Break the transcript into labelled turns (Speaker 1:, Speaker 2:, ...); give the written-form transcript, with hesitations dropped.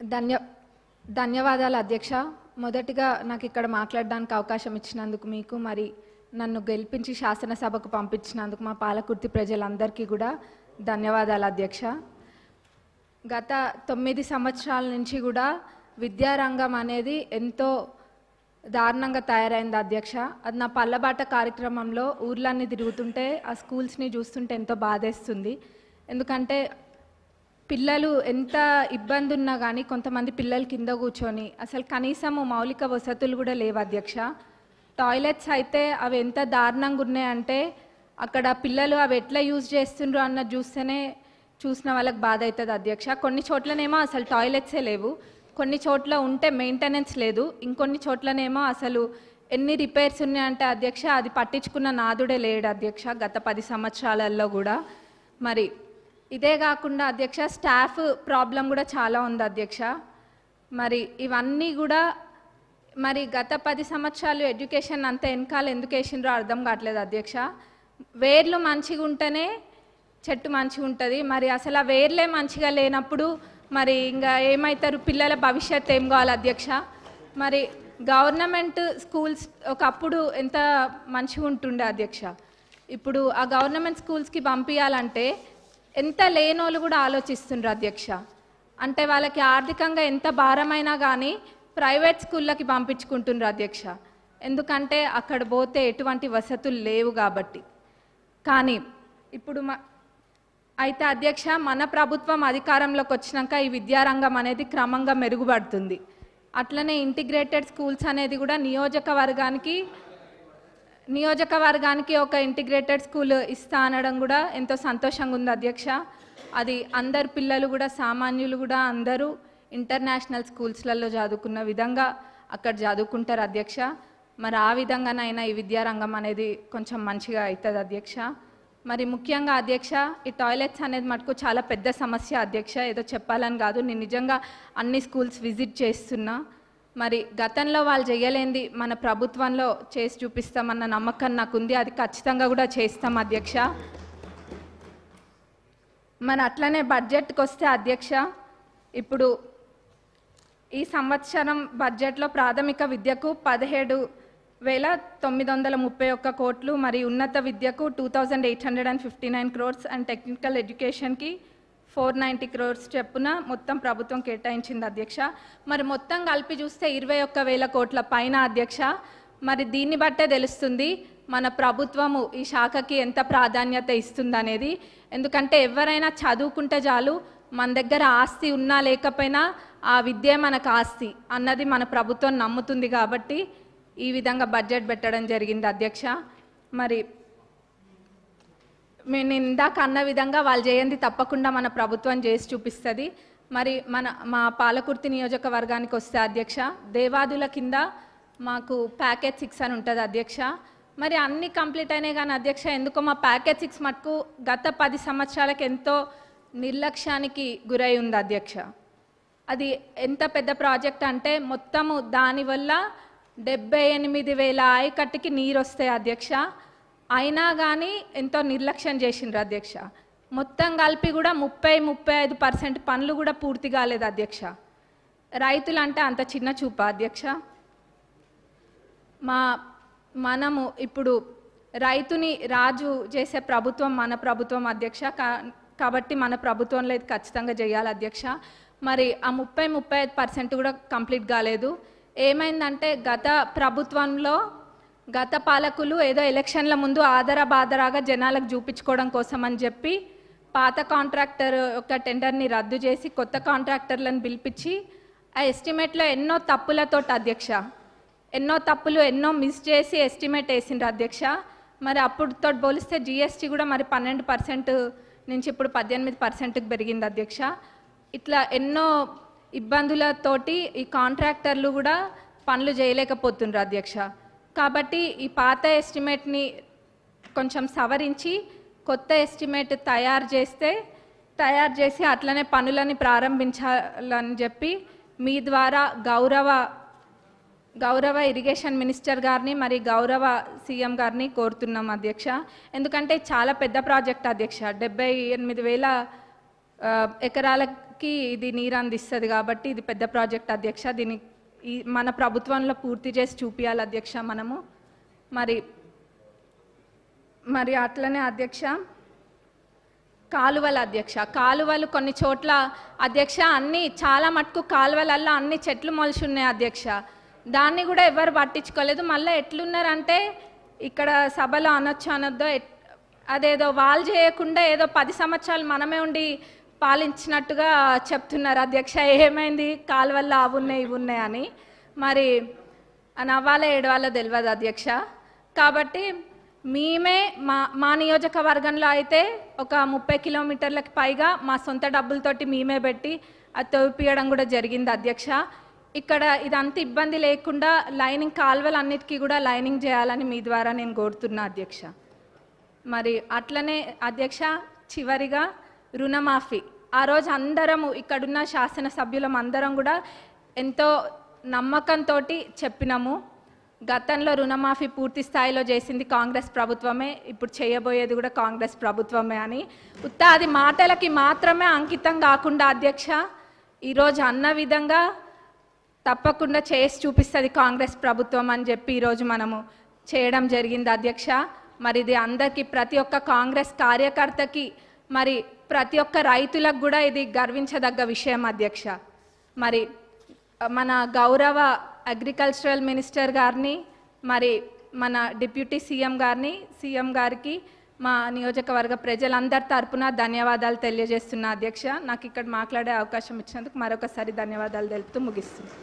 Speaker 1: ధన్య ధన్యవాదాలు అధ్యక్ష. మొదటిగా నాకు ఇక్కడ మాట్లాడడానికి అవకాశం ఇచ్చినందుకు మీకు, మరి నన్ను గెలిపించి శాసనసభకు పంపించినందుకు మా పాలకుర్తి ప్రజలందరికీ కూడా ధన్యవాదాలు అధ్యక్ష. గత 9 సంవత్సరాల నుంచి కూడా విద్యారంగం అనేది ఎంతో దారుణంగా తయారైంది అధ్యక్ష. అది నా పల్లబాట కార్యక్రమంలో ఊర్లన్నీ తిరుగుతుంటే ఆ స్కూల్స్ని చూస్తుంటే ఎంతో బాధేస్తుంది. ఎందుకంటే పిల్లలు ఎంత ఇబ్బంది ఉన్నా కానీ కొంతమంది పిల్లలు కింద కూర్చొని అసలు కనీసము మౌలిక వసతులు కూడా లేవు అధ్యక్ష. టాయిలెట్స్ అయితే అవి ఎంత దారుణంగా ఉన్నాయంటే అక్కడ పిల్లలు అవి ఎట్లా యూజ్ చేస్తుండ్రు అన్న చూస్తేనే చూసిన వాళ్ళకి బాధ అవుతుంది అధ్యక్ష. కొన్ని చోట్లనేమో అసలు టాయిలెట్సే లేవు, కొన్ని చోట్ల ఉంటే మెయింటెనెన్స్ లేదు, ఇంకొన్ని చోట్లనేమో అసలు ఎన్ని రిపేర్స్ ఉన్నాయంటే అధ్యక్ష అది పట్టించుకున్న నాదుడే లేడు అధ్యక్ష గత 10 సంవత్సరాలలో కూడా. మరి ఇదే కాకుండా అధ్యక్ష స్టాఫ్ ప్రాబ్లం కూడా చాలా ఉంది అధ్యక్ష. మరి ఇవన్నీ కూడా మరి గత 10 సంవత్సరాలు ఎడ్యుకేషన్ అంత వెనకాల ఎందుకు వేసిండ్రో అర్థం కావట్లేదు అధ్యక్ష. వేర్లు మంచిగా ఉంటేనే చెట్టు మంచిగా ఉంటుంది. మరి అసలు ఆ వేర్లే మంచిగా లేనప్పుడు మరి ఇంకా ఏమవుతారు, పిల్లల భవిష్యత్తు ఏం కావాలి అధ్యక్ష. మరి గవర్నమెంట్ స్కూల్స్ ఒకప్పుడు ఎంత మంచిగా ఉంటుండే అధ్యక్ష. ఇప్పుడు ఆ గవర్నమెంట్ స్కూల్స్కి పంపించాలంటే ఎంత లేనోళ్ళు కూడా ఆలోచిస్తుండ్రు అధ్యక్ష. అంటే వాళ్ళకి ఆర్థికంగా ఎంత భారమైనా కానీ ప్రైవేట్ స్కూళ్ళకి పంపించుకుంటుండ్రు అధ్యక్ష. ఎందుకంటే అక్కడ పోతే ఎటువంటి వసతులు లేవు కాబట్టి. కానీ ఇప్పుడు అయితే అధ్యక్ష మన ప్రభుత్వం అధికారంలోకి వచ్చినాక ఈ విద్యారంగం అనేది క్రమంగా మెరుగుపడుతుంది. అట్లనే ఇంటిగ్రేటెడ్ స్కూల్స్ అనేది కూడా నియోజకవర్గానికి ఒక ఇంటిగ్రేటెడ్ స్కూల్ ఇస్తా అనడం కూడా ఎంతో సంతోషంగా ఉంది అధ్యక్ష. అది అందరు పిల్లలు కూడా సామాన్యులు కూడా అందరూ ఇంటర్నేషనల్ స్కూల్స్లలో చదువుకున్న విధంగా అక్కడ చదువుకుంటారు అధ్యక్ష. మరి ఆ విధంగానైనా ఈ విద్యారంగం అనేది కొంచెం మంచిగా అవుతుంది అధ్యక్ష. మరి ముఖ్యంగా అధ్యక్ష ఈ టాయిలెట్స్ అనేది మటుకు చాలా పెద్ద సమస్య అధ్యక్ష. ఏదో చెప్పాలని కాదు, నేను నిజంగా అన్ని స్కూల్స్ విజిట్ చేస్తున్నా. మరి గతంలో వాళ్ళు చేయలేంది మన ప్రభుత్వంలో చేసి చూపిస్తామన్న నమ్మకం నాకుంది, అది ఖచ్చితంగా కూడా చేస్తాం అధ్యక్ష. మరి అట్లనే బడ్జెట్కి వస్తే అధ్యక్ష, ఇప్పుడు ఈ సంవత్సరం బడ్జెట్లో ప్రాథమిక విద్యకు 17,931 కోట్లు, మరి ఉన్నత విద్యకు 2,859 crores అండ్ టెక్నికల్ ఎడ్యుకేషన్కి 490 crores చెప్పున మొత్తం ప్రభుత్వం కేటాయించింది అధ్యక్ష. మరి మొత్తం కలిపి చూస్తే 21,000 కోట్ల పైన అధ్యక్ష. మరి దీన్ని బట్టే తెలుస్తుంది మన ప్రభుత్వము ఈ శాఖకి ఎంత ప్రాధాన్యత ఇస్తుందనేది. ఎందుకంటే ఎవరైనా చదువుకుంటే చాలు, మన దగ్గర ఆస్తి ఉన్నా లేకపోయినా ఆ విద్య మనకు ఆస్తి అన్నది మన ప్రభుత్వం నమ్ముతుంది కాబట్టి ఈ విధంగా బడ్జెట్ పెట్టడం జరిగింది అధ్యక్ష. మరి నేను ఇందాక అన్న విధంగా వాళ్ళు చేయండి తప్పకుండా మన ప్రభుత్వం చేసి చూపిస్తుంది. మరి మా పాలకుర్తి నియోజకవర్గానికి వస్తే అధ్యక్ష, దేవాదుల కింద మాకు ప్యాకేజ్ 6 అని ఉంటుంది అధ్యక్ష. మరి అన్నీ కంప్లీట్ అయినాయి కానీ అధ్యక్ష ఎందుకో మా ప్యాకేజ్ 6 మటుకు గత 10 సంవత్సరాలకు ఎంతో నిర్లక్ష్యానికి గురై ఉంది అధ్యక్ష. అది ఎంత పెద్ద ప్రాజెక్ట్ అంటే మొత్తము దానివల్ల 78,000 ఆయకట్టుకి నీరు వస్తాయి అధ్యక్ష. అయినా కానీ ఎంతో నిర్లక్ష్యం చేసిండ్రు అధ్యక్ష. మొత్తం కలిపి కూడా 30-35% పనులు కూడా పూర్తి కాలేదు అధ్యక్ష. రైతులు అంటే అంత చిన్న చూప అధ్యక్ష. మనము ఇప్పుడు రైతుని రాజు చేసే ప్రభుత్వం మన ప్రభుత్వం అధ్యక్ష. కాబట్టి మన ప్రభుత్వంలో ఇది ఖచ్చితంగా చేయాలి అధ్యక్ష. మరి ఆ 30-35% కూడా కంప్లీట్ కాలేదు. ఏమైందంటే గత ప్రభుత్వంలో గత పాలకులు ఏదో ఎలక్షన్ల ముందు ఆదరాబాదరాగా జనాలకు చూపించుకోవడం కోసం అని చెప్పి పాత కాంట్రాక్టర్ యొక్క టెండర్ని రద్దు చేసి కొత్త కాంట్రాక్టర్లను పిలిపించి ఆ ఎస్టిమేట్లో ఎన్నో తప్పులతోటి అధ్యక్ష, ఎన్నో మిస్ చేసి ఎస్టిమేట్ వేసిండ్రు అధ్యక్ష. మరి అప్పుడుతో పోలిస్తే జిఎస్టీ కూడా మరి 12% నుంచి ఇప్పుడు 18%కి పెరిగింది అధ్యక్ష. ఇట్లా ఎన్నో ఇబ్బందులతోటి ఈ కాంట్రాక్టర్లు కూడా పనులు చేయలేకపోతుండ్రు అధ్యక్ష. కాబట్టి ఈ పాత ఎస్టిమేట్ని కొంచెం సవరించి కొత్త ఎస్టిమేట్ తయారు చేసి అట్లనే పనులని ప్రారంభించాలని చెప్పి మీ ద్వారా గౌరవ ఇరిగేషన్ మినిస్టర్ గారిని మరి గౌరవ సీఎం గారిని కోరుతున్నాం అధ్యక్ష. ఎందుకంటే చాలా పెద్ద ప్రాజెక్ట్ అధ్యక్ష. 78,000 ఎకరాల రైతులకి ఇది నీరు అందిస్తుంది కాబట్టి ఇది పెద్ద ప్రాజెక్ట్ అధ్యక్ష. దీన్ని మన ప్రభుత్వంలో పూర్తి చేసి చూపించాలి అధ్యక్ష మనము. మరి అట్లనే అధ్యక్ష కాలువలు అధ్యక్ష, కాలువలు కొన్ని చోట్ల అధ్యక్ష అన్ని చాలా మటుకు కాలువలల్లో అన్ని చెట్లు మొలిచి ఉన్నాయి అధ్యక్ష. దాన్ని కూడా ఎవరు పట్టించుకోలేదు. మళ్ళీ ఎట్లున్నారంటే ఇక్కడ సభలో అనొచ్చు అనొద్దో అదేదో వాళ్ళు చేయకుండా ఏదో 10 సంవత్సరాలు మనమే ఉండి పాలించినట్టుగా చెప్తున్నారు అధ్యక్ష. ఏమైంది కాలువల్లో అవి ఉన్నాయి ఇవి ఉన్నాయి అని. మరి నవ్వాలో ఏడవాలో తెలియదు అధ్యక్ష. కాబట్టి మేమే మా నియోజకవర్గంలో అయితే ఒక 30 కిలోమీటర్లకు పైగా మా సొంత డబ్బులతోటి మేమే పెట్టి అది తవ్విపియడం కూడా జరిగింది అధ్యక్ష. ఇక్కడ ఇదంతా ఇబ్బంది లేకుండా లైనింగ్ కాలువలు అన్నిటికీ కూడా లైనింగ్ చేయాలని మీ ద్వారా నేను కోరుతున్నా అధ్యక్ష. మరి అట్లనే అధ్యక్ష చివరిగా రుణమాఫీ, ఆ రోజు అందరము ఇక్కడున్న శాసనసభ్యులం అందరం కూడా ఎంతో నమ్మకంతో చెప్పినాము. గతంలో రుణమాఫీ పూర్తి స్థాయిలో చేసింది కాంగ్రెస్ ప్రభుత్వమే, ఇప్పుడు చేయబోయేది కూడా కాంగ్రెస్ ప్రభుత్వమే అని. అది మాటలకి మాత్రమే అంకితం కాకుండా అధ్యక్ష ఈరోజు అన్న విధంగా తప్పకుండా చేసి చూపిస్తుంది కాంగ్రెస్ ప్రభుత్వం అని చెప్పి ఈరోజు మనము చేయడం జరిగింది అధ్యక్ష. మరి ఇది అందరికీ ప్రతి ఒక్క కాంగ్రెస్ కార్యకర్తకి మరి ప్రతి ఒక్క రైతులకు కూడా ఇది గర్వించదగ్గ విషయం అధ్యక్ష. మరి మన గౌరవ అగ్రికల్చరల్ మినిస్టర్ గారిని మరి మన డిప్యూటీ సీఎం గారికి మా నియోజకవర్గ ప్రజలందరి తరపున ధన్యవాదాలు తెలియజేస్తున్నా అధ్యక్ష. నాకు ఇక్కడ మాట్లాడే అవకాశం ఇచ్చినందుకు మరొకసారి ధన్యవాదాలు తెలుపుతూ ముగిస్తున్నాను.